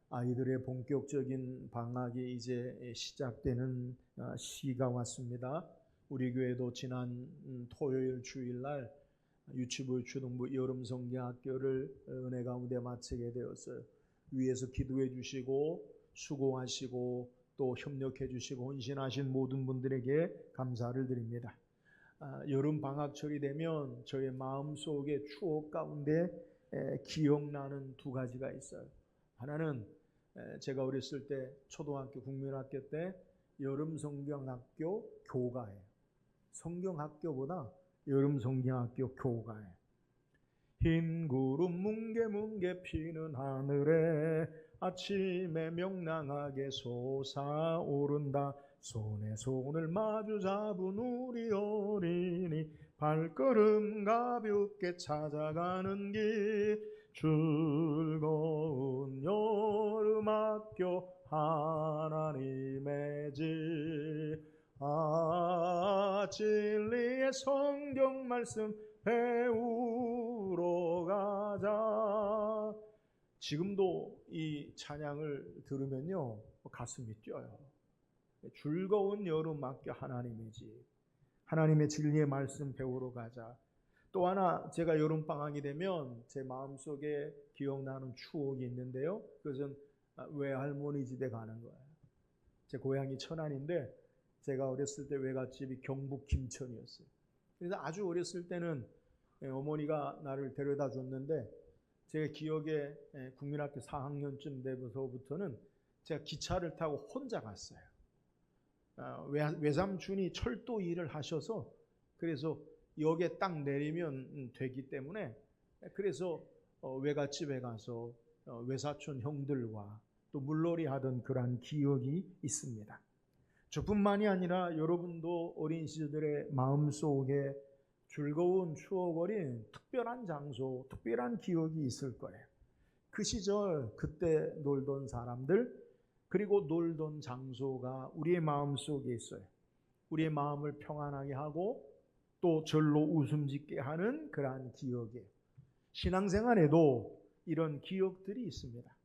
아이들의 본격적인 방학이 이제 시작되는 시기가 왔습니다. 우리 교회도 지난 토요일 주일날 유치부, 초등부 여름성경학교를 은혜 가운데 마치게 되었어요. 위에서 기도해 주시고 수고하시고 또 협력해 주시고 헌신하신 모든 분들에게 감사를 드립니다. 여름 방학철이 되면 저의 마음속에 추억 가운데 기억나는 두 가지가 있어요. 하나는 제가 어렸을 때 초등학교 국민학교 때 여름성경학교 교가예요. 성경학교보다 여름성경학교 교가예요. 흰 구름 뭉게뭉게 피는 하늘에 아침에 명랑하게 솟아오른다. 손에 손을 마주 잡은 우리 어린이 발걸음 가볍게 찾아가는 길 즐거운 여름학교 하나님의 집. 진리의 성경 말씀 배우러 가자. 지금도 이 찬양을 들으면요 가슴이 뛰어요. 즐거운 여름학교 하나님의 집, 하나님의 진리의 말씀 배우러 가자. 또 하나 제가 여름방학이 되면 제 마음속에 기억나는 추억이 있는데요, 그것은 외할머니 집에 가는 거예요. 제 고향이 천안인데 제가 어렸을 때 외갓집이 경북 김천이었어요. 그래서 아주 어렸을 때는 어머니가 나를 데려다 줬는데 제 기억에 국민학교 4학년쯤 되고서부터는 제가 기차를 타고 혼자 갔어요. 외삼촌이 철도 일을 하셔서 그래서 역에 딱 내리면 되기 때문에 그래서 외갓집에 가서 외사촌 형들과 또 물놀이 하던 그러한 기억이 있습니다. 저뿐만이 아니라 여러분도 어린 시절의 마음속에 즐거운 추억 어린 특별한 장소, 특별한 기억이 있을 거예요. 그 시절 그때 놀던 사람들 그리고 놀던 장소가 우리의 마음속에 있어요. 우리의 마음을 평안하게 하고 또 절로 웃음 짓게 하는 그러한 기억이에요. 신앙생활에도 이런 기억들이 있습니다.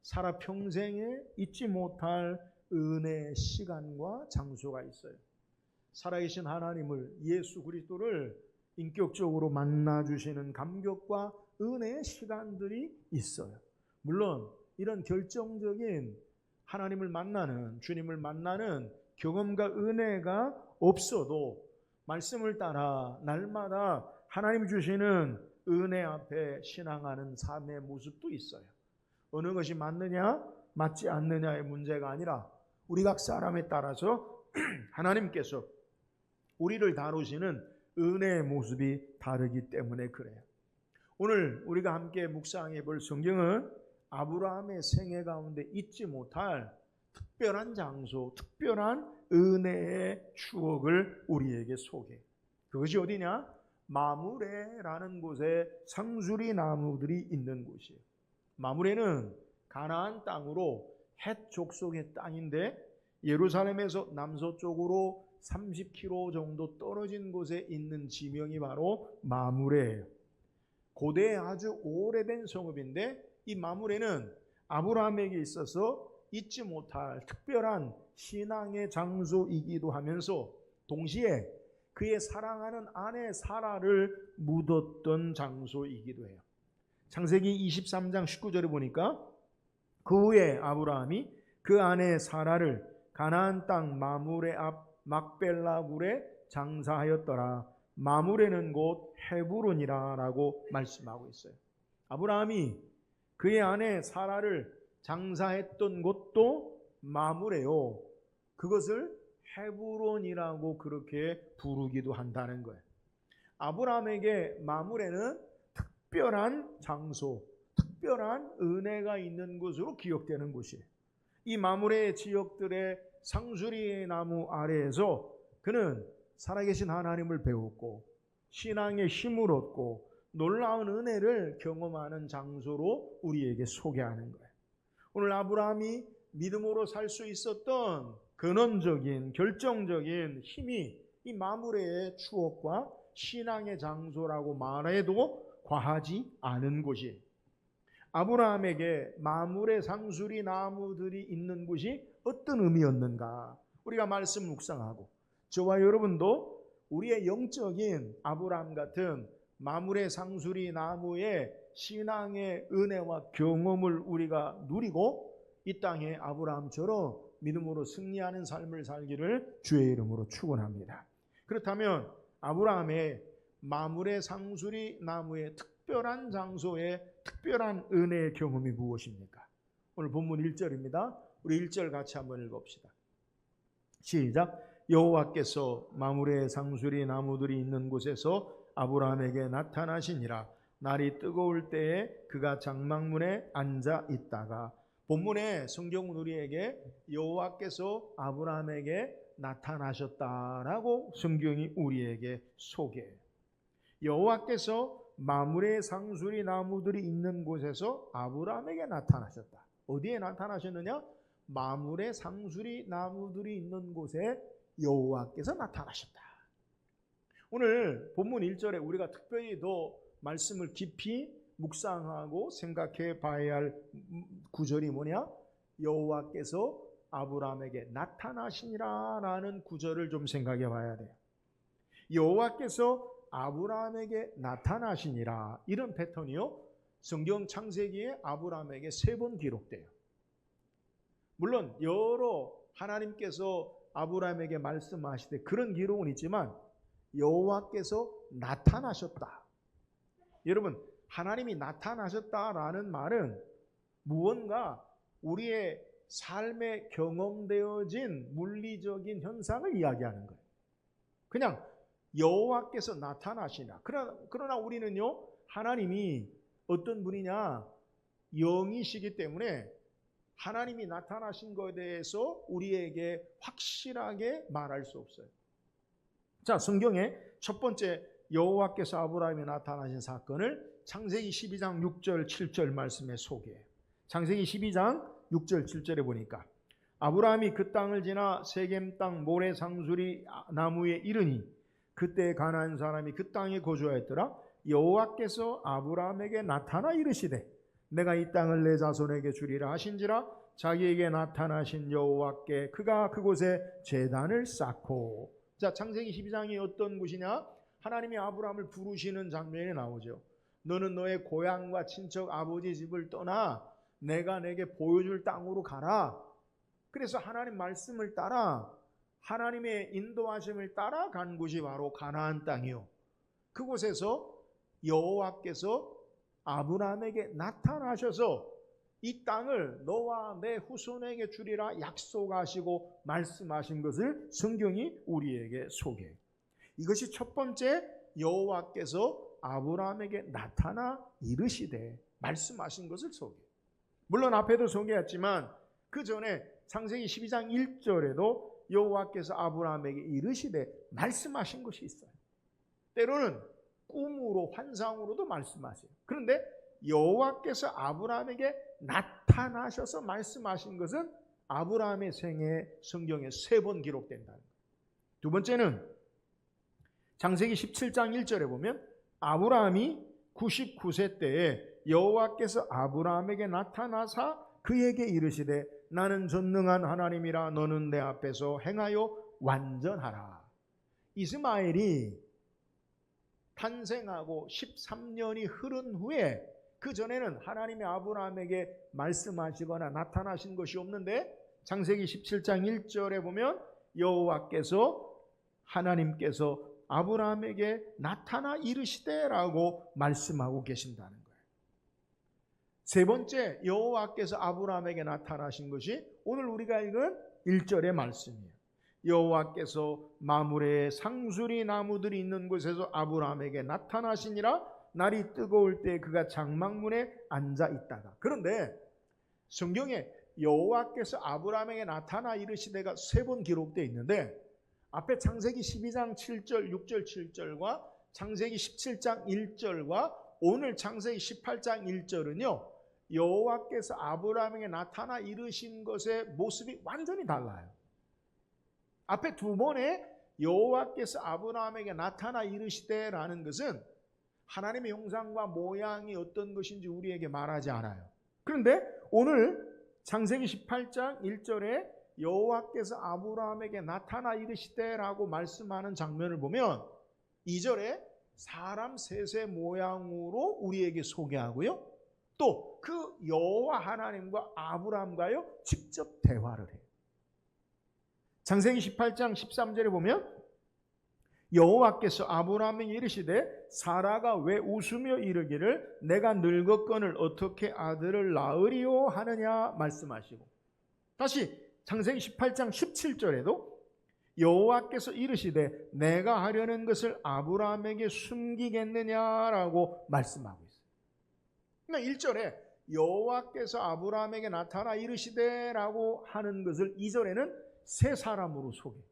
살아 평생에 잊지 못할 은혜의 시간과 장소가 있어요. 살아계신 하나님을, 예수 그리스도를 인격적으로 만나주시는 감격과 은혜의 시간들이 있어요. 물론 이런 결정적인 하나님을 만나는, 주님을 만나는 경험과 은혜가 없어도 말씀을 따라 날마다 하나님 주시는 은혜 앞에 신앙하는 삶의 모습도 있어요. 어느 것이 맞느냐, 맞지 않느냐의 문제가 아니라 우리 각 사람에 따라서 하나님께서 우리를 다루시는 은혜의 모습이 다르기 때문에 그래요. 오늘 우리가 함께 묵상해 볼 성경은 아브라함의 생애 가운데 잊지 못할 특별한 장소, 특별한 은혜의 추억을 우리에게 소개해요. 그것이 어디냐? 마므레라는 곳에 상수리 나무들이 있는 곳이에요. 마므레는 가나안 땅으로 헷 족속의 땅인데 예루살렘에서 남서쪽으로 30km 정도 떨어진 곳에 있는 지명이 바로 마므레예요. 고대에 아주 오래된 성읍인데 이 마므레는 아브라함에게 있어서 잊지 못할 특별한 신앙의 장소이기도 하면서 동시에 그의 사랑하는 아내 사라를 묻었던 장소이기도 해요. 창세기 23장 19절에 보니까 그 후에 아브라함이 그 아내 사라를 가나안 땅 마므레 앞 막벨라 굴에 장사하였더라. 마므레는 곧 헤브론이라 라고 말씀하고 있어요. 아브라함이 그의 아내 사라를 장사했던 곳도 마므레요. 그것을 헤브론이라고 그렇게 부르기도 한다는 거예요. 아브라함에게 마므레는 특별한 장소, 특별한 은혜가 있는 곳으로 기억되는 곳이에요. 이 마므레 지역들의 상수리 나무 아래에서 그는 살아계신 하나님을 배웠고 신앙의 힘을 얻고 놀라운 은혜를 경험하는 장소로 우리에게 소개하는 거예요. 오늘 아브라함이 믿음으로 살 수 있었던 근원적인 결정적인 힘이 이 마므레의 추억과 신앙의 장소라고 말해도 과하지 않은 곳이에요. 아브라함에게 마므레 상수리 나무들이 있는 곳이 어떤 의미였는가? 우리가 말씀 묵상하고 저와 여러분도 우리의 영적인 아브라함 같은 마므레 상수리 나무의 신앙의 은혜와 경험을 우리가 누리고 이 땅에 아브라함처럼 믿음으로 승리하는 삶을 살기를 주의 이름으로 축원합니다. 그렇다면 아브라함의 마므레 상수리 나무의 특별한 장소에 특별한 은혜의 경험이 무엇입니까? 오늘 본문 1절입니다. 우리 1절 같이 한번 읽어봅시다. 시작. 여호와께서 마므레 상수리 나무들이 있는 곳에서 아브라함에게 나타나시니라. 날이 뜨거울 때에 그가 장막문에 앉아 있다가. 본문에 성경은 우리에게 여호와께서 아브라함에게 나타나셨다라고 성경이 우리에게 소개해요. 여호와께서 마므레 상수리 나무들이 있는 곳에서 아브라함에게 나타나셨다. 어디에 나타나셨느냐? 마므레 상수리 나무들이 있는 곳에 여호와께서 나타나셨다. 오늘 본문 1절에 우리가 특별히 더 말씀을 깊이 묵상하고 생각해 봐야 할 구절이 뭐냐? 여호와께서 아브라함에게 나타나시니라라는 구절을 좀 생각해 봐야 돼요. 여호와께서 아브라함에게 나타나시니라, 이런 패턴이요 성경 창세기에 아브라함에게 3번 기록돼요. 물론 여러 하나님께서 아브라함에게 말씀하시되 그런 기록은 있지만 여호와께서 나타나셨다. 여러분, 하나님이 나타나셨다라는 말은 무언가 우리의 삶에 경험되어진 물리적인 현상을 이야기하는 거예요. 그냥 여호와께서 나타나시나. 그러나 우리는요, 하나님이 어떤 분이냐? 영이시기 때문에 하나님이 나타나신 것에 대해서 우리에게 확실하게 말할 수 없어요. 자, 성경의 첫 번째 여호와께서 아브라함에 나타나신 사건을 창세기 12장 6절 7절 말씀에 소개해요. 창세기 12장 6절 7절에 보니까 아브라함이 그 땅을 지나 세겜 땅 모레 상수리 나무에 이르니 그때 가나안 사람이 그 땅에 거주하였더라. 여호와께서 아브라함에게 나타나 이르시되 내가 이 땅을 내 자손에게 주리라 하신지라. 자기에게 나타나신 여호와께 그가 그곳에 제단을 쌓고. 자, 창세기 12장이 어떤 곳이냐? 하나님이 아브라함을 부르시는 장면이 나오죠. 너는 너의 고향과 친척 아버지 집을 떠나 내가 내게 보여줄 땅으로 가라. 그래서 하나님 말씀을 따라, 하나님의 인도하심을 따라 간 곳이 바로 가나안 땅이요. 그곳에서 여호와께서 아브라함에게 나타나셔서 이 땅을 너와 내 후손에게 주리라 약속하시고 말씀하신 것을 성경이 우리에게 소개해요. 이것이 첫 번째 여호와께서 아브라함에게 나타나 이르시되 말씀하신 것을 소개해요. 물론 앞에도 소개했지만 그 전에 창세기 12장 1절에도 여호와께서 아브라함에게 이르시되 말씀하신 것이 있어요. 때로는 꿈으로 환상으로도 말씀하세요. 그런데 여호와께서 아브라함에게 나타나셔서 말씀하신 것은 아브라함의 생애에 성경에 3번 기록된다는 거예요. 두 번째는 창세기 17장 1절에 보면 아브라함이 99세 때에 여호와께서 아브라함에게 나타나사 그에게 이르시되 나는 전능한 하나님이라 너는 내 앞에서 행하여 완전하라. 이스마엘이 탄생하고 13년이 흐른 후에 그 전에는 하나님이 아브라함에게 말씀하시거나 나타나신 것이 없는데 창세기 17장 1절에 보면 여호와께서 하나님께서 아브라함에게 나타나 이르시되라고 말씀하고 계신다는 거예요. 세 번째 여호와께서 아브라함에게 나타나신 것이 오늘 우리가 읽은 1절의 말씀이에요. 여호와께서 마므레 상수리 나무들이 있는 곳에서 아브라함에게 나타나시니라. 날이 뜨거울 때 그가 장막문에 앉아 있다가. 그런데 성경에 여호와께서 아브라함에게 나타나 이르시되가 3번 기록되어 있는데 앞에 창세기 12장 7절 6절 7절과 창세기 17장 1절과 오늘 창세기 18장 1절은요 여호와께서 아브라함에게 나타나 이르신 것의 모습이 완전히 달라요. 앞에 2번에 여호와께서 아브라함에게 나타나 이르시되라는 것은 하나님의 형상과 모양이 어떤 것인지 우리에게 말하지 않아요. 그런데 오늘 창세기 18장 1절에 여호와께서 아브라함에게 나타나 이르시되라고 말씀하는 장면을 보면 2절에 사람 셋의 모양으로 우리에게 소개하고요. 또 그 여호와 하나님과 아브라함과요 직접 대화를 해요. 창세기 18장 13절에 보면 여호와께서 아브라함에게 이르시되 사라가 왜 웃으며 이르기를 내가 늙었거늘 어떻게 아들을 낳으리요 하느냐 말씀하시고, 다시 창세기 18장 17절에도 여호와께서 이르시되 내가 하려는 것을 아브라함에게 숨기겠느냐라고 말씀하고 있어요. 그러니까 1절에 여호와께서 아브라함에게 나타나 이르시되라고 하는 것을 2절에는 세 사람으로 소개해요.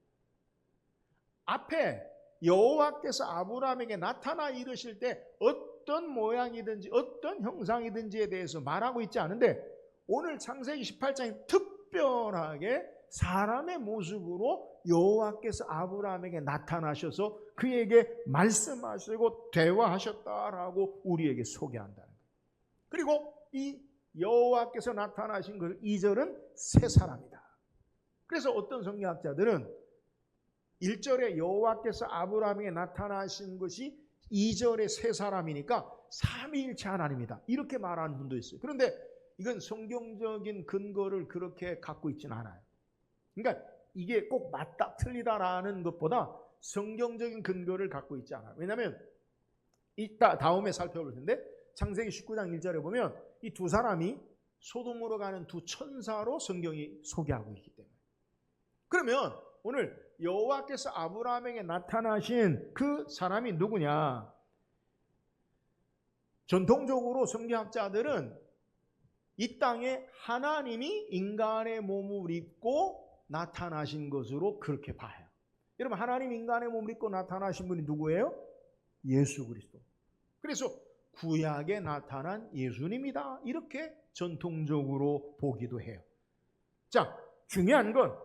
앞에 여호와께서 아브라함에게 나타나 이르실 때 어떤 모양이든지 어떤 형상이든지에 대해서 말하고 있지 않은데, 오늘 창세기 18장에 특별하게 사람의 모습으로 여호와께서 아브라함에게 나타나셔서 그에게 말씀하시고 대화하셨다라고 우리에게 소개한다는 거예요. 그리고 이 여호와께서 나타나신 것 2절은 세 사람이다. 그래서 어떤 성경학자들은 1절에 여호와께서 아브라함에게 나타나신 것이 2절에 세 사람이니까 삼위일체 하나님이다, 이렇게 말하는 분도 있어요. 그런데 이건 성경적인 근거를 그렇게 갖고 있지는 않아요. 그러니까 이게 꼭 맞다 틀리다라는 것보다 성경적인 근거를 갖고 있지 않아요. 왜냐하면 이따 다음에 살펴볼 텐데 창세기 19장 1절에 보면 이 두 사람이 소돔으로 가는 두 천사로 성경이 소개하고 있기 때문에. 그러면 오늘 여호와께서 아브라함에게 나타나신 그 사람이 누구냐? 전통적으로 성경학자들은 이 땅에 하나님이 인간의 몸을 입고 나타나신 것으로 그렇게 봐요. 여러분, 하나님 인간의 몸을 입고 나타나신 분이 누구예요? 예수 그리스도. 그래서 구약에 나타난 예수님이다, 이렇게 전통적으로 보기도 해요. 자, 중요한 건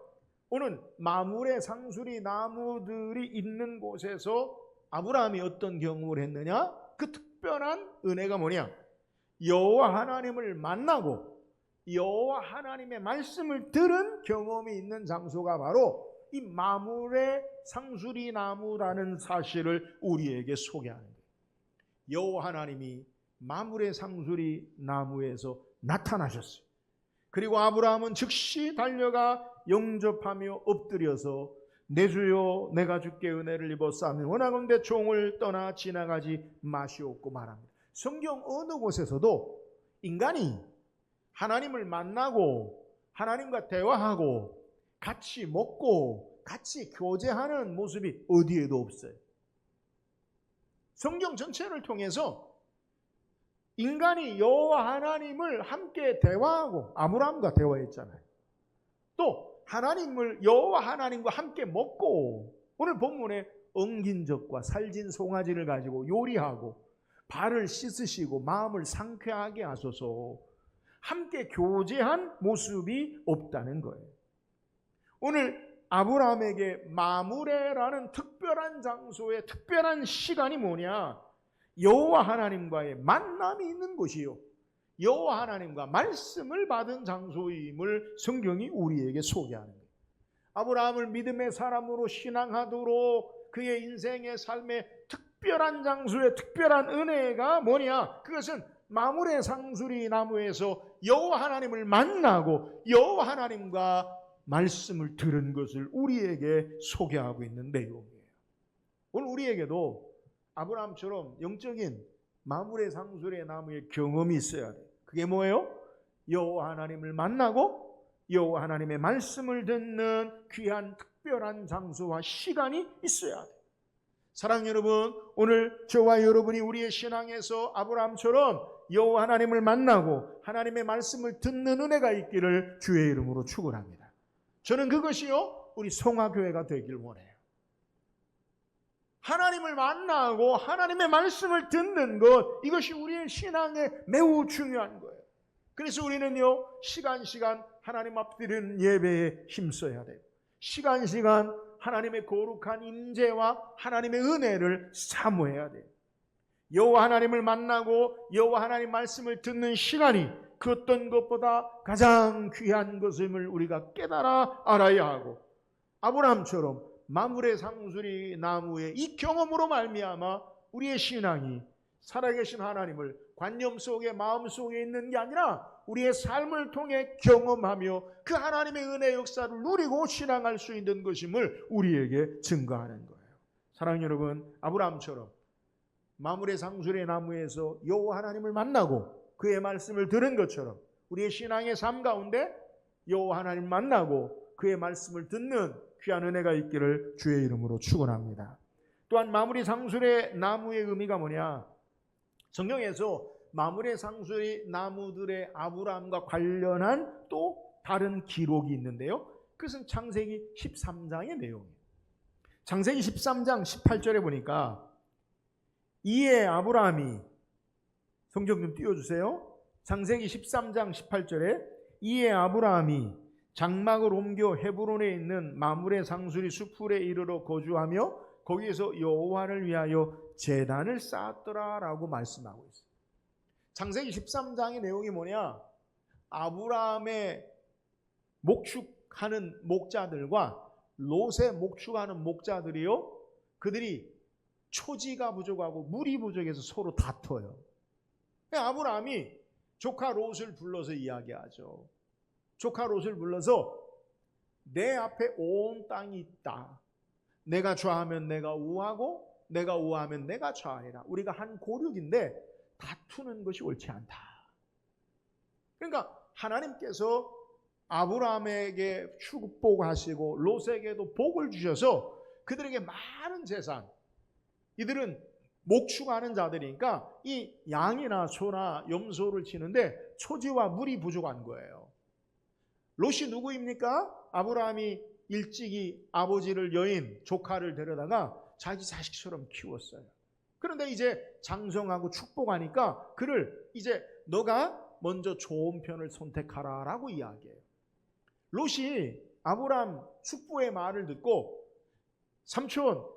오늘 마물의 상수리 나무들이 있는 곳에서 아브라함이 어떤 경험을 했느냐? 그 특별한 은혜가 뭐냐? 여호와 하나님을 만나고 여호와 하나님의 말씀을 들은 경험이 있는 장소가 바로 이 마물의 상수리 나무라는 사실을 우리에게 소개하는 거예요. 여호와 하나님이 마물의 상수리 나무에서 나타나셨어요. 그리고 아브라함은 즉시 달려가 영접하며 엎드려서 내 주여 내가 주께 은혜를 입었사오니 원하건대 종을 떠나 지나가지 마시옵고 말합니다. 성경 어느 곳에서도 인간이 하나님을 만나고 하나님과 대화하고 같이 먹고 같이 교제하는 모습이 어디에도 없어요. 성경 전체를 통해서 인간이 여호와 하나님을 함께 대화하고 아브라함과 대화했잖아요. 또 하나님을 여호와 하나님과 함께 먹고, 오늘 본문에 엉긴 젖과 살진 송아지를 가지고 요리하고 발을 씻으시고 마음을 상쾌하게 하소서, 함께 교제한 모습이 없다는 거예요. 오늘 아브라함에게 마므레라는 특별한 장소에 특별한 시간이 뭐냐? 여호와 하나님과의 만남이 있는 곳이요, 여호와 하나님과 말씀을 받은 장소임을 성경이 우리에게 소개하는 거예요. 아브라함을 믿음의 사람으로 신앙하도록 그의 인생의 삶의 특별한 장소에 특별한 은혜가 뭐냐? 그것은 마므레 상수리 나무에서 여호와 하나님을 만나고 여호와 하나님과 말씀을 들은 것을 우리에게 소개하고 있는 내용이에요. 오늘 우리에게도 아브라함처럼 영적인 마므레 상수리 나무의 경험이 있어야 돼요. 그게 뭐예요? 여호와 하나님을 만나고 여호와 하나님의 말씀을 듣는 귀한 특별한 장소와 시간이 있어야 돼요. 사랑하는 여러분, 오늘 저와 여러분이 우리의 신앙에서 아브라함처럼 여호와 하나님을 만나고 하나님의 말씀을 듣는 은혜가 있기를 주의 이름으로 축원합니다. 저는 그것이요 우리 송화교회가 되길 원해요. 하나님을 만나고 하나님의 말씀을 듣는 것, 이것이 우리의 신앙에 매우 중요한 거예요. 그래서 우리는요 시간 하나님 앞 드리는 예배에 힘써야 돼요. 시간 하나님의 거룩한 임재와 하나님의 은혜를 사모해야 돼요. 여호와 하나님을 만나고 여호와 하나님 말씀을 듣는 시간이 그 어떤 것보다 가장 귀한 것임을 우리가 깨달아 알아야 하고, 아브라함처럼 마므레 상수리 나무의 이 경험으로 말미암아 우리의 신앙이 살아계신 하나님을 관념 속에 마음 속에 있는 게 아니라 우리의 삶을 통해 경험하며 그 하나님의 은혜 역사를 누리고 신앙할 수 있는 것임을 우리에게 증거하는 거예요. 사랑하는 여러분, 아브라함처럼 마므레 상수리 나무에서 여호와 하나님을 만나고 그의 말씀을 들은 것처럼 우리의 신앙의 삶 가운데 여호와 하나님 만나고 그의 말씀을 듣는 귀한 은혜가 있기를 주의 이름으로 축원합니다. 또한 마므레 상수리 나무의 의미가 뭐냐? 성경에서 마므레 상수리 나무들의 아브라함과 관련한 또 다른 기록이 있는데요. 그것은 창세기 13장의 내용이에요. 창세기 13장 18절에 보니까 이에 아브라함이, 성경 좀 띄워주세요. 창세기 13장 18절에 이에 아브라함이 장막을 옮겨 헤브론에 있는 마므레 상수리 수풀에 이르러 거주하며 거기에서 여호와를 위하여 제단을 쌓았더라라고 말씀하고 있어요. 창세기 13장의 내용이 뭐냐? 아브라함의 목축하는 목자들과 롯의 목축하는 목자들이요, 그들이 초지가 부족하고 물이 부족해서 서로 다퉈요. 아브라함이 조카 롯을 불러서 이야기하죠. 조카 롯을 불러서 내 앞에 온 땅이 있다. 내가 좌하면 내가 우하고 내가 우하면 내가 좌하리라. 우리가 한 고륙인데 다투는 것이 옳지 않다. 그러니까 하나님께서 아브라함에게 축복하시고 롯에게도 복을 주셔서 그들에게 많은 재산, 이들은 목축하는 자들이니까 이 양이나 소나 염소를 치는데 초지와 물이 부족한 거예요. 롯이 누구입니까? 아브라함이 일찍이 아버지를 여인 조카를 데려다가 자기 자식처럼 키웠어요. 그런데 이제 장성하고 축복하니까 그를 이제 너가 먼저 좋은 편을 선택하라라고 이야기해요. 롯이 아브라함 숙부의 말을 듣고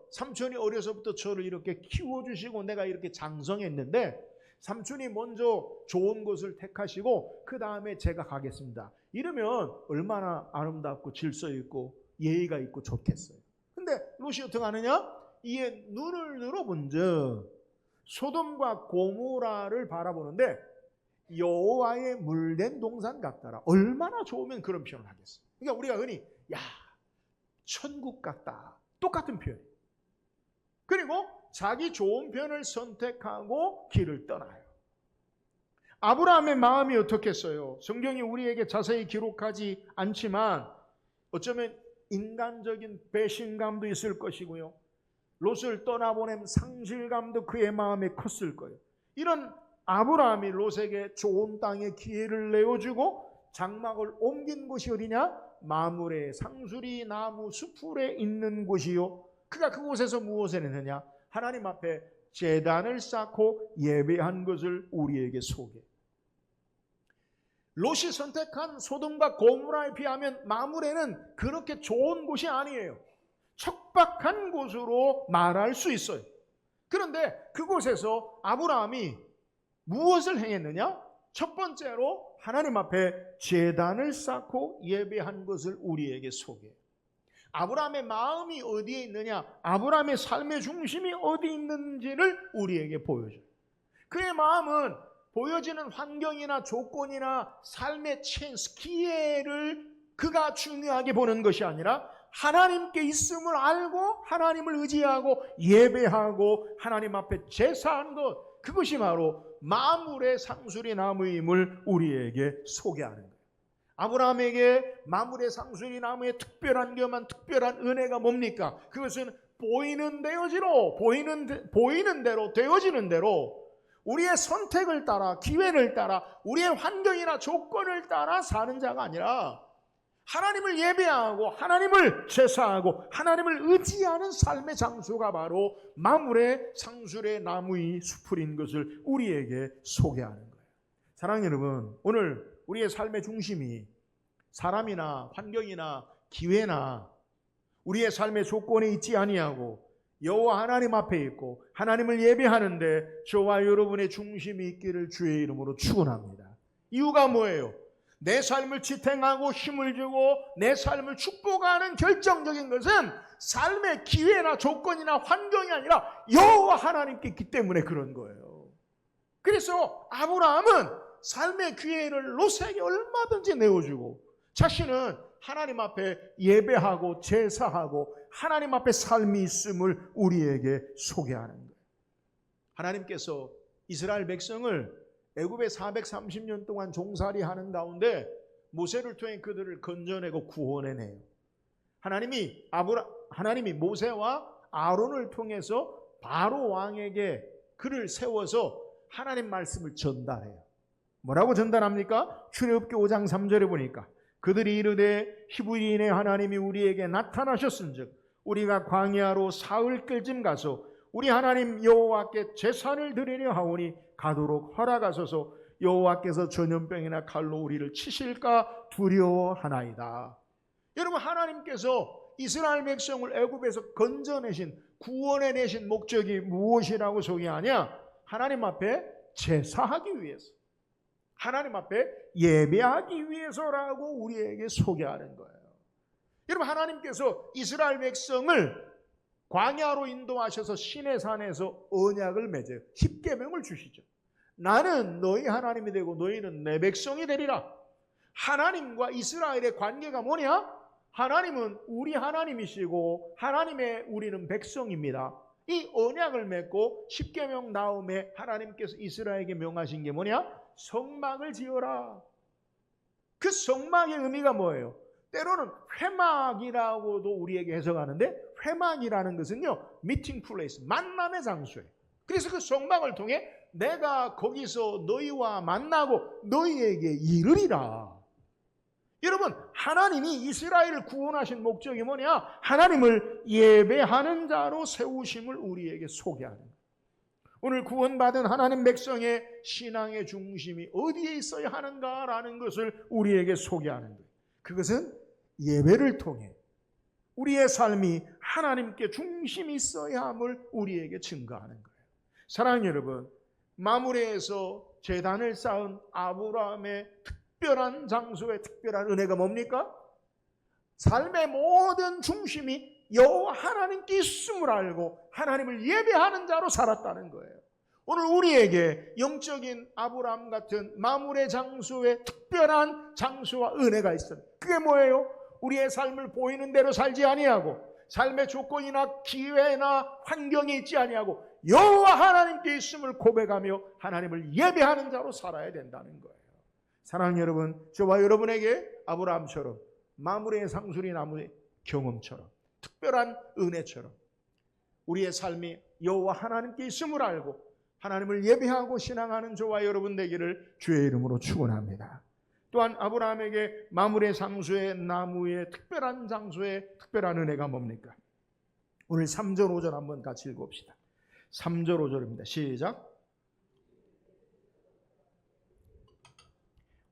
삼촌이 어려서부터 저를 이렇게 키워주시고 내가 이렇게 장성했는데 삼촌이 먼저 좋은 곳을 택하시고 그 다음에 제가 가겠습니다. 이러면 얼마나 아름답고 질서 있고 예의가 있고 좋겠어요. 근데 롯이 어떻게 하느냐? 이에 눈을 늘어본즉 소돔과 고모라를 바라보는데 여호와의 물된 동산 같더라. 얼마나 좋으면 그런 표현을 하겠어요. 그러니까 우리가 흔히 야 천국 같다, 똑같은 표현. 그리고 자기 좋은 편을 선택하고 길을 떠나요. 아브라함의 마음이 어떻겠어요? 성경이 우리에게 자세히 기록하지 않지만 어쩌면 인간적인 배신감도 있을 것이고요, 롯을 떠나보낸 상실감도 그의 마음에 컸을 거예요. 이런 아브라함이 롯에게 좋은 땅의 기회를 내어주고 장막을 옮긴 곳이 어디냐? 마므레 상수리 나무 수풀에 있는 곳이요, 그가 그곳에서 무엇을 했느냐? 하나님 앞에 제단을 쌓고 예배한 것을 우리에게 소개해. 롯이 선택한 소돔과 고모라에 비하면 마므레는 그렇게 좋은 곳이 아니에요. 척박한 곳으로 말할 수 있어요. 그런데 그곳에서 아브라함이 무엇을 행했느냐? 첫 번째로 하나님 앞에 제단을 쌓고 예배한 것을 우리에게 소개해. 아브라함의 마음이 어디에 있느냐? 아브라함의 삶의 중심이 어디 있는지를 우리에게 보여줘요. 그의 마음은 보여지는 환경이나 조건이나 삶의 찬스, 기회를 그가 중요하게 보는 것이 아니라 하나님께 있음을 알고 하나님을 의지하고 예배하고 하나님 앞에 제사한 것, 그것이 바로 마므레 상수리 나무임을 우리에게 소개하는 거예요. 아브라함에게 마므레 상수리 나무의 특별한 겸한 특별한 은혜가 뭡니까? 그것은 보이는 대로 되어지는 대로 우리의 선택을 따라 기회를 따라 우리의 환경이나 조건을 따라 사는 자가 아니라 하나님을 예배하고 하나님을 제사하고 하나님을 의지하는 삶의 장소가 바로 마므레 상수리 나무의 수풀인 것을 우리에게 소개하는 거예요. 사랑하는 여러분, 오늘 우리의 삶의 중심이 사람이나 환경이나 기회나 우리의 삶의 조건에 있지 아니하고 여호와 하나님 앞에 있고 하나님을 예배하는데 저와 여러분의 중심이 있기를 주의 이름으로 축원합니다. 이유가 뭐예요? 내 삶을 지탱하고 힘을 주고 내 삶을 축복하는 결정적인 것은 삶의 기회나 조건이나 환경이 아니라 여호와 하나님께 있기 때문에 그런 거예요. 그래서 아브라함은 삶의 기회를 롯에게 얼마든지 내어주고 자신은 하나님 앞에 예배하고 제사하고 하나님 앞에 삶이 있음을 우리에게 소개하는 거예요. 하나님께서 이스라엘 백성을 애굽에 430년 동안 종살이하는 가운데 모세를 통해 그들을 건져내고 구원해내요. 하나님이 모세와 아론을 통해서 바로 왕에게 그를 세워서 하나님 말씀을 전달해요. 뭐라고 전달합니까? 출애굽기 5장 3절에 보니까 그들이 이르되 히브리인의 하나님이 우리에게 나타나셨은즉 우리가 광야로 사흘쯤 가서 우리 하나님 여호와께 제사를 드리려 하오니 가도록 허락하소서. 여호와께서 전염병이나 칼로 우리를 치실까 두려워하나이다. 여러분, 하나님께서 이스라엘 백성을 애굽에서 건져내신, 구원해내신 목적이 무엇이라고 소개하냐? 하나님 앞에 제사하기 위해서, 하나님 앞에 예배하기 위해서라고 우리에게 소개하는 거예요. 여러분, 하나님께서 이스라엘 백성을 광야로 인도하셔서 시내산에서 언약을 맺어요. 십계명을 주시죠. 나는 너희 하나님이 되고 너희는 내 백성이 되리라. 하나님과 이스라엘의 관계가 뭐냐? 하나님은 우리 하나님이시고 하나님의 우리는 백성입니다. 이 언약을 맺고 십계명 다음에 하나님께서 이스라엘에게 명하신 게 뭐냐? 성막을 지어라. 그 성막의 의미가 뭐예요? 때로는 회막이라고도 우리에게 해석하는데, 회막이라는 것은요, 미팅 플레이스, 만남의 장소예요. 그래서 그 성막을 통해 내가 거기서 너희와 만나고 너희에게 이르리라. 여러분, 하나님이 이스라엘을 구원하신 목적이 뭐냐? 하나님을 예배하는 자로 세우심을 우리에게 소개하는 거예요. 오늘 구원받은 하나님 백성의 신앙의 중심이 어디에 있어야 하는가라는 것을 우리에게 소개하는 거예요. 그것은 예배를 통해 우리의 삶이 하나님께 중심이 있어야 함을 우리에게 증거하는 거예요. 사랑하는 여러분, 마므레에서 제단을 쌓은 아브라함의 특별한 장소의 특별한 은혜가 뭡니까? 삶의 모든 중심이 여호와 하나님께 있음을 알고 하나님을 예배하는 자로 살았다는 거예요. 오늘 우리에게 영적인 아브라함 같은 마므레 장소의 특별한 장소와 은혜가 있어요. 그게 뭐예요? 우리의 삶을 보이는 대로 살지 아니하고 삶의 조건이나 기회나 환경이 있지 아니하고 여호와 하나님께 있음을 고백하며 하나님을 예배하는 자로 살아야 된다는 거예요. 사랑하는 여러분, 저와 여러분에게 아브라함처럼 마므레의 상수리 나무의 경험처럼 특별한 은혜처럼 우리의 삶이 여호와 하나님께 있음을 알고 하나님을 예배하고 신앙하는 저와 여러분 되기를 주의 이름으로 축원합니다. 또한 아브라함에게 마므레 상수의 나무의 특별한 장소의 특별한 은혜가 뭡니까? 오늘 3절 5절 한번 같이 읽어봅시다. 3절 5절입니다. 시작.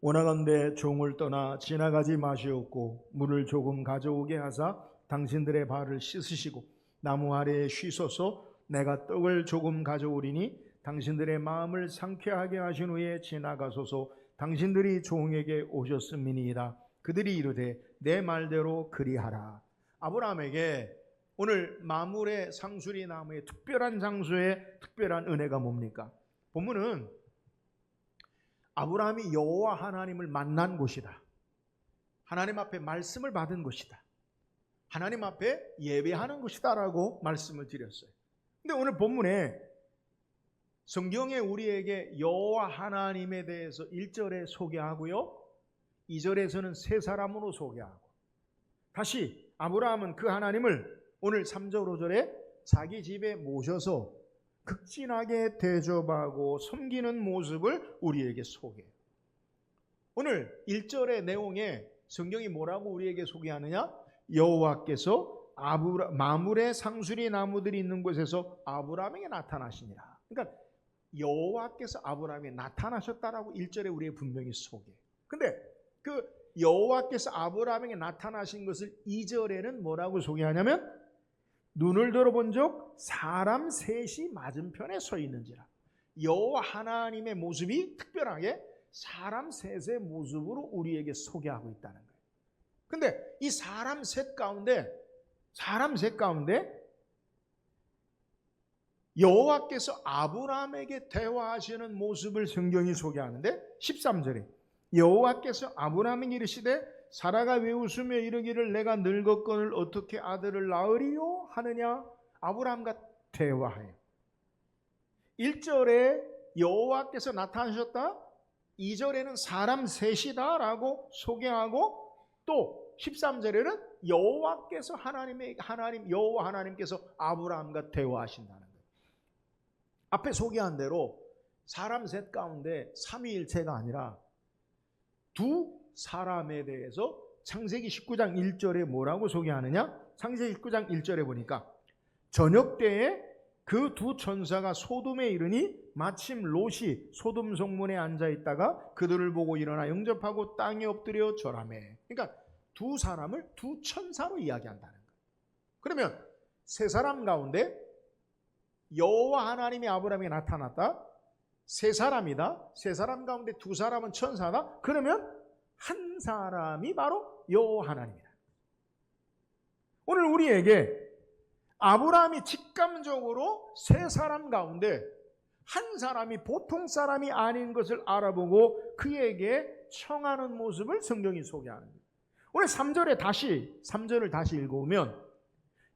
원하건대 종을 떠나 지나가지 마시옵고 물을 조금 가져오게 하사 당신들의 발을 씻으시고 나무 아래에 쉬소서. 내가 떡을 조금 가져오리니 당신들의 마음을 상쾌하게 하신 후에 지나가소서. 당신들이 종에게 오셨음이니이다. 그들이 이르되 내 말대로 그리하라. 아브라함에게 오늘 마므레 상수리 나무의 특별한 장소에 특별한 은혜가 뭡니까? 본문은 아브라함이 여호와 하나님을 만난 곳이다. 하나님 앞에 말씀을 받은 곳이다. 하나님 앞에 예배하는 곳이다라고 말씀을 드렸어요. 근데 오늘 본문에 성경에 우리에게 여호와 하나님에 대해서 1절에 소개하고요, 2절에서는 세 사람으로 소개하고, 다시 아브라함은 그 하나님을 오늘 3절 5절에 자기 집에 모셔서 극진하게 대접하고 섬기는 모습을 우리에게 소개해요. 오늘 1절의 내용에 성경이 뭐라고 우리에게 소개하느냐? 여호와께서 마므레 상수리 나무들이 있는 곳에서 아브라함에게 나타나시니라. 그러니까 여호와께서 아브라함에게 나타나셨다라고 1절에 우리에게 분명히 소개해요. 근데 그 여호와께서 아브라함에게 나타나신 것을 2절에는 뭐라고 소개하냐면 눈을 들어본 적 사람 셋이 맞은편에 서 있는지라. 여호와 하나님의 모습이 특별하게 사람 셋의 모습으로 우리에게 소개하고 있다는 거예요. 근데 이 사람 셋 가운데 여호와께서 아브라함에게 대화하시는 모습을 성경이 소개하는데 13절에 여호와께서 아브라함에게 이르시되 사라가 왜 웃으며 이르기를 내가 늙었거늘 어떻게 아들을 낳으리요 하느냐. 아브라함과 대화해요. 1절에 여호와께서 나타나셨다, 2절에는 사람 셋이다 라고 소개하고, 또 13절에는 여호와께서 여호와 하나님께서 아브라함과 대화하신다는 거예요. 앞에 소개한 대로 사람 셋 가운데 삼위일체가 아니라 두 사람에 대해서 창세기 19장 1절에 뭐라고 소개하느냐? 창세기 19장 1절에 보니까 저녁 때에 그 두 천사가 소돔에 이르니 마침 롯이 소돔 성문에 앉아 있다가 그들을 보고 일어나 영접하고 땅에 엎드려 절하매. 그러니까 두 사람을 두 천사로 이야기한다는 거예요. 그러면 세 사람 가운데 여호와 하나님이 아브라함에게 나타났다, 세 사람이다, 세 사람 가운데 두 사람은 천사다. 그러면 한 사람이 바로 여호와 하나님이다. 오늘 우리에게 아브라함이 직감적으로 세 사람 가운데 한 사람이 보통 사람이 아닌 것을 알아보고 그에게 청하는 모습을 성경이 소개하는 거예요. 오늘 3절을 다시 읽어보면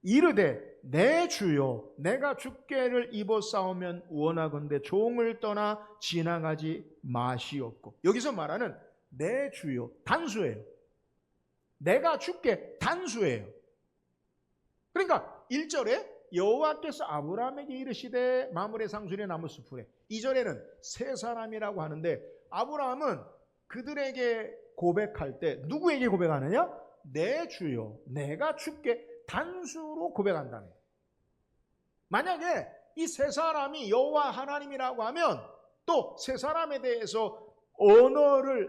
이르되 내 주여 내가 주께를 입어 싸우면 원하건대 종을 떠나 지나가지 마시옵고. 여기서 말하는 내 주여 단수예요. 내가 주께 단수예요. 그러니까 1절에 여호와께서 아브라함에게 이르시되 마므레 상수리의 나무 숲으로. 2절에는 세 사람이라고 하는데 아브라함은 그들에게 고백할 때 누구에게 고백하느냐? 내 주여 내가 주께 단수로 고백한다는 거예요. 만약에 이 세 사람이 여호와 하나님이라고 하면 또 세 사람에 대해서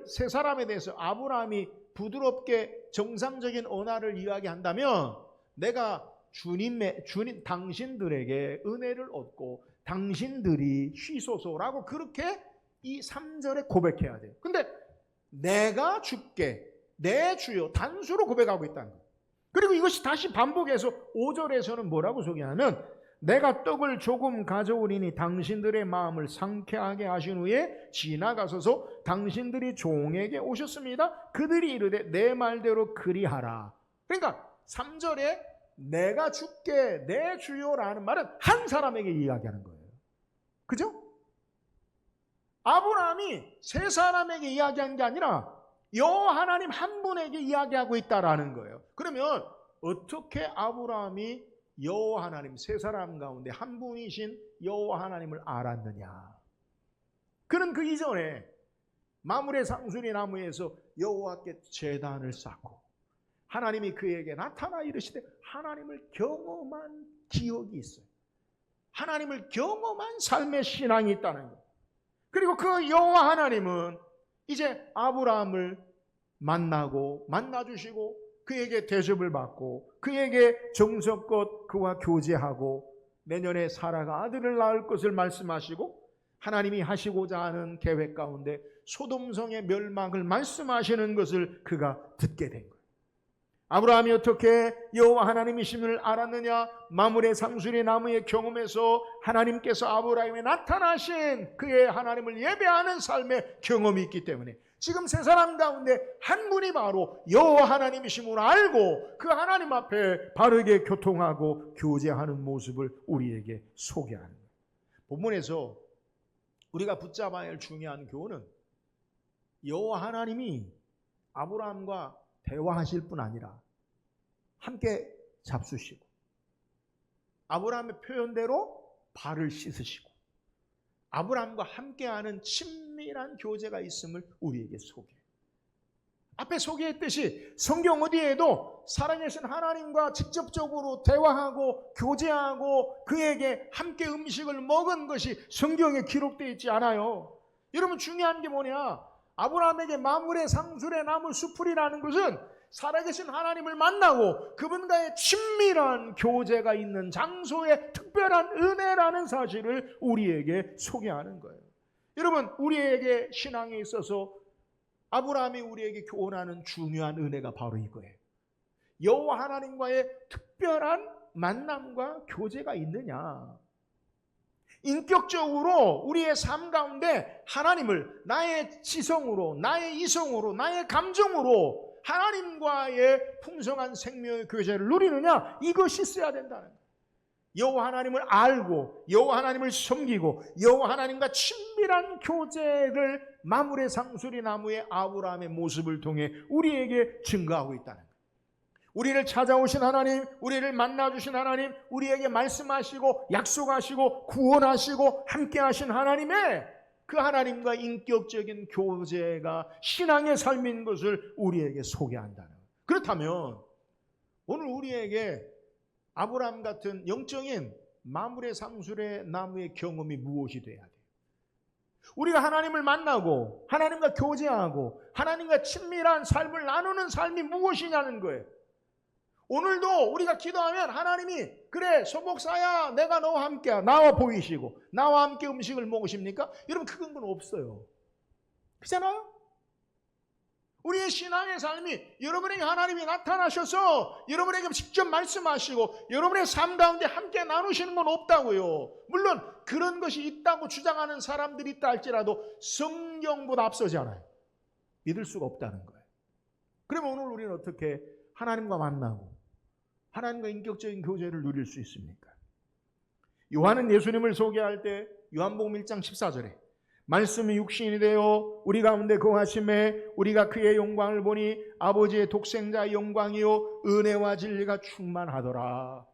세 사람에 대해서 아브라함이 부드럽게 정상적인 언어를 이야기한다면 내가 주님 당신들에게 은혜를 얻고 당신들이 쉬소서라고 그렇게 이 3절에 고백해야 돼요. 근데 내가 주께 내 주여 단수로 고백하고 있다는 거예요. 그리고 이것이 다시 반복해서 5절에서는 뭐라고 소개하면 내가 떡을 조금 가져오리니 당신들의 마음을 상쾌하게 하신 후에 지나가소서. 당신들이 종에게 오셨습니다. 그들이 이르되 내 말대로 그리하라. 그러니까 3절에 내가 주께 내 주여라는 말은 한 사람에게 이야기하는 거예요. 그죠? 아브라함이 세 사람에게 이야기한 게 아니라 여호와 하나님 한 분에게 이야기하고 있다라는 거예요. 그러면 어떻게 아브라함이 여호와 하나님 세 사람 가운데 한 분이신 여호와 하나님을 알았느냐? 그는 그 이전에 마므레 상수리 나무에서 여호와께 제단을 쌓고 하나님이 그에게 나타나 이르시되 하나님을 경험한 기억이 있어요. 하나님을 경험한 삶의 신앙이 있다는 거예요. 그리고 그 여호와 하나님은 이제 아브라함을 만나주시고 그에게 대접을 받고 그에게 정성껏 그와 교제하고 내년에 사라가 아들을 낳을 것을 말씀하시고 하나님이 하시고자 하는 계획 가운데 소돔성의 멸망을 말씀하시는 것을 그가 듣게 된 거예요. 아브라함이 어떻게 여호와 하나님이심을 알았느냐? 마므레 상수리 나무의 경험에서 하나님께서 아브라함에 나타나신 그의 하나님을 예배하는 삶의 경험이 있기 때문에 지금 세 사람 가운데 한 분이 바로 여호와 하나님이심을 알고 그 하나님 앞에 바르게 교통하고 교제하는 모습을 우리에게 소개하는 거예요. 본문에서 우리가 붙잡아야 할 중요한 교훈은 여호와 하나님이 아브라함과 대화하실 뿐 아니라 함께 잡수시고 아브라함의 표현대로 발을 씻으시고 아브라함과 함께하는 친밀한 교제가 있음을 우리에게 소개해요. 앞에 소개했듯이 성경 어디에도 살아계신 하나님과 직접적으로 대화하고 교제하고 그에게 함께 음식을 먹은 것이 성경에 기록되어 있지 않아요. 여러분 중요한 게 뭐냐? 아브라함에게 마므레 상술의 나무 수풀이라는 것은 살아계신 하나님을 만나고 그분과의 친밀한 교제가 있는 장소의 특별한 은혜라는 사실을 우리에게 소개하는 거예요. 여러분, 우리에게 신앙에 있어서 아브라함이 우리에게 교훈하는 중요한 은혜가 바로 이거예요. 여호와 하나님과의 특별한 만남과 교제가 있느냐. 인격적으로 우리의 삶 가운데 하나님을 나의 지성으로, 나의 이성으로, 나의 감정으로 하나님과의 풍성한 생명의 교제를 누리느냐, 이것이 있어야 된다는 거예요. 여호와 하나님을 알고 여호와 하나님을 섬기고 여호와 하나님과 친밀한 교제를 마므레 상수리 나무의 아브라함의 모습을 통해 우리에게 증거하고 있다는 거예요. 우리를 찾아오신 하나님, 우리를 만나주신 하나님, 우리에게 말씀하시고 약속하시고 구원하시고 함께하신 하나님의 그 하나님과 인격적인 교제가 신앙의 삶인 것을 우리에게 소개한다는 거예요. 그렇다면 오늘 우리에게 아브라함 같은 영적인 마므레 상술의 나무의 경험이 무엇이 돼야 돼요? 우리가 하나님을 만나고 하나님과 교제하고 하나님과 친밀한 삶을 나누는 삶이 무엇이냐는 거예요. 오늘도 우리가 기도하면 하나님이 그래 소목사야 내가 너와 함께 나와 보이시고 나와 함께 음식을 먹으십니까? 여러분, 그건 없어요. 그렇잖아요? 우리의 신앙의 삶이 여러분에게 하나님이 나타나셔서 여러분에게 직접 말씀하시고 여러분의 삶 가운데 함께 나누시는 건 없다고요. 물론 그런 것이 있다고 주장하는 사람들이 있다 할지라도 성경보다 앞서지 않아요. 믿을 수가 없다는 거예요. 그러면 오늘 우리는 어떻게 하나님과 만나고 하나님과 인격적인 교제를 누릴 수 있습니까? 요한은 예수님을 소개할 때 요한복음 1장 14절에 말씀이 육신이 되어 우리 가운데 거하심에 우리가 그의 영광을 보니 아버지의 독생자의 영광이요 은혜와 진리가 충만하더라.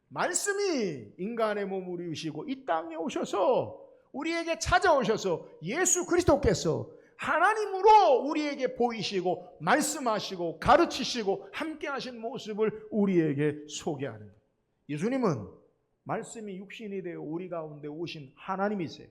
말씀이 인간의 몸을 입으시고 이 땅에 오셔서 우리에게 찾아오셔서 예수 그리스도께서 하나님으로 우리에게 보이시고 말씀하시고 가르치시고 함께하신 모습을 우리에게 소개하는 거예요. 예수님은 말씀이 육신이 되어 우리 가운데 오신 하나님이세요.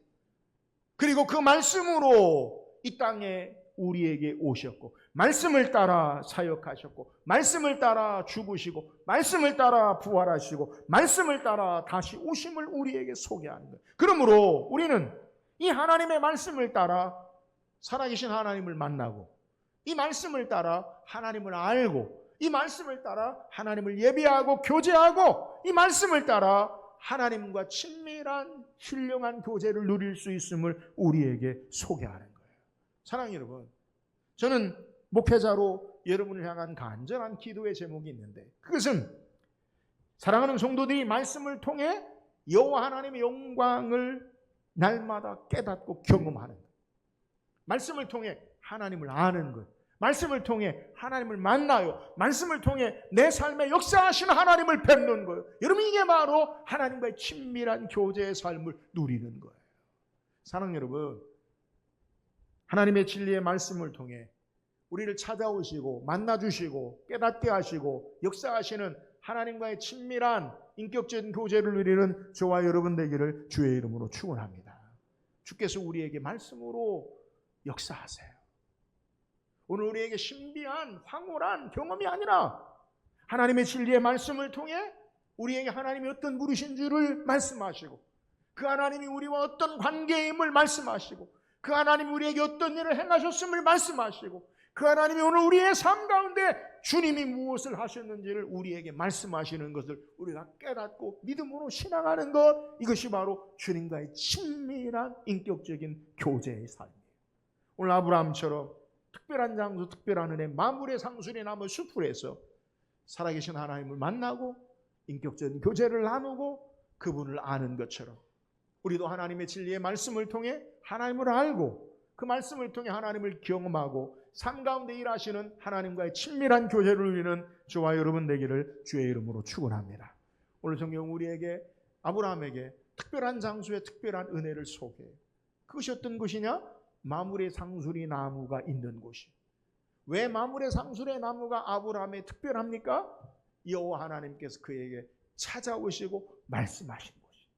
그리고 그 말씀으로 이 땅에 우리에게 오셨고 말씀을 따라 사역하셨고 말씀을 따라 죽으시고 말씀을 따라 부활하시고 말씀을 따라 다시 오심을 우리에게 소개하는 거예요. 그러므로 우리는 이 하나님의 말씀을 따라 살아계신 하나님을 만나고 이 말씀을 따라 하나님을 알고 이 말씀을 따라 하나님을 예배하고 교제하고 이 말씀을 따라 하나님과 친밀한 신령한 교제를 누릴 수 있음을 우리에게 소개하는 거예요. 사랑하는 여러분, 저는 목회자로 여러분을 향한 간절한 기도의 제목이 있는데 그것은 사랑하는 성도들이 말씀을 통해 여호와 하나님의 영광을 날마다 깨닫고 경험하는 것, 말씀을 통해 하나님을 아는 것, 말씀을 통해 하나님을 만나요. 말씀을 통해 내 삶에 역사하시는 하나님을 뵙는 거예요. 여러분, 이게 바로 하나님과의 친밀한 교제의 삶을 누리는 거예요. 사랑하는 여러분, 하나님의 진리의 말씀을 통해 우리를 찾아오시고 만나주시고 깨닫게 하시고 역사하시는 하나님과의 친밀한 인격적인 교제를 누리는 저와 여러분 되기를 주의 이름으로 축원합니다. 주께서 우리에게 말씀으로 역사하세요. 오늘 우리에게 신비한 황홀한 경험이 아니라 하나님의 진리의 말씀을 통해 우리에게 하나님이 어떤 분이신 줄을 말씀하시고 그 하나님이 우리와 어떤 관계임을 말씀하시고 그 하나님이 우리에게 어떤 일을 행하셨음을 말씀하시고 그 하나님이 오늘 우리의 삶 가운데 주님이 무엇을 하셨는지를 우리에게 말씀하시는 것을 우리가 깨닫고 믿음으로 신앙하는 것, 이것이 바로 주님과의 친밀한 인격적인 교제의 삶이에요. 오늘 아브라함처럼 특별한 장소, 특별한 은혜, 마므레 상술이 나무 수풀에서 살아계신 하나님을 만나고 인격적인 교제를 나누고 그분을 아는 것처럼 우리도 하나님의 진리의 말씀을 통해 하나님을 알고 그 말씀을 통해 하나님을 경험하고 삶 가운데 일하시는 하나님과의 친밀한 교제를 누리는 저와 여러분 되기를 주의 이름으로 축원합니다. 오늘 성경 우리에게 아브라함에게 특별한 장소에 특별한 은혜를 소개해요. 그것이 어떤 것이냐? 마므레 상수리 나무가 있는 곳이. 왜 마므레 상수리 나무가 아브라함에 특별합니까? 여호와 하나님께서 그에게 찾아오시고 말씀하신 곳이.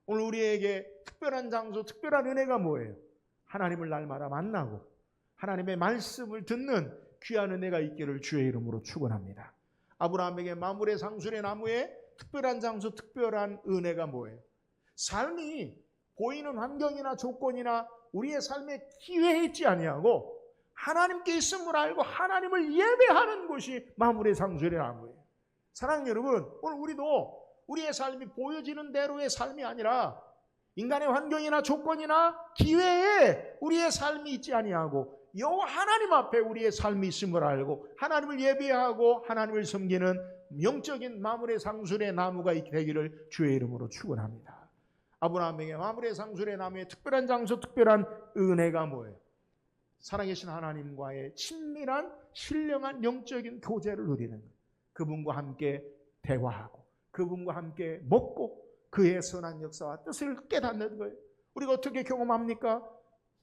오늘 우리에게 특별한 장소, 특별한 은혜가 뭐예요? 하나님을 날마다 만나고 하나님의 말씀을 듣는 귀한 은혜가 있기를 주의 이름으로 축원합니다. 아브라함에게 마므레 상수리 나무에 특별한 장소, 특별한 은혜가 뭐예요? 삶이 보이는 환경이나 조건이나 우리의 삶에 기회있지 아니하고 하나님께 있음을 알고 하나님을 예배하는 곳이 마므레 상수리 나무예요. 사랑하는 여러분, 오늘 우리도 우리의 삶이 보여지는 대로의 삶이 아니라 인간의 환경이나 조건이나 기회에 우리의 삶이 있지 아니하고 여호와 하나님 앞에 우리의 삶이 있음을 알고 하나님을 예배하고 하나님을 섬기는 영적인 마므레 상수리 나무가 되기를 주의 이름으로 축원합니다. 아브라함에게 마므레 상수리 나무의 특별한 장소, 특별한 은혜가 뭐예요? 살아계신 하나님과의 친밀한 신령한 영적인 교제를 누리는 거예요. 그분과 함께 대화하고 그분과 함께 먹고 그의 선한 역사와 뜻을 깨닫는 거예요. 우리가 어떻게 경험합니까?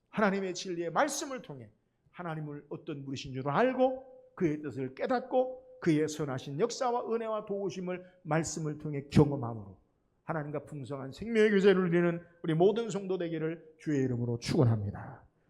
하나님의 진리의 말씀을 통해 하나님을 어떤 분이신 줄 알고 그의 뜻을 깨닫고 그의 선하신 역사와 은혜와 도우심을 말씀을 통해 경험함으로 하나님과 풍성한 생명의 교제를 누리는 우리 모든 성도 되기를 주의 이름으로 축원합니다.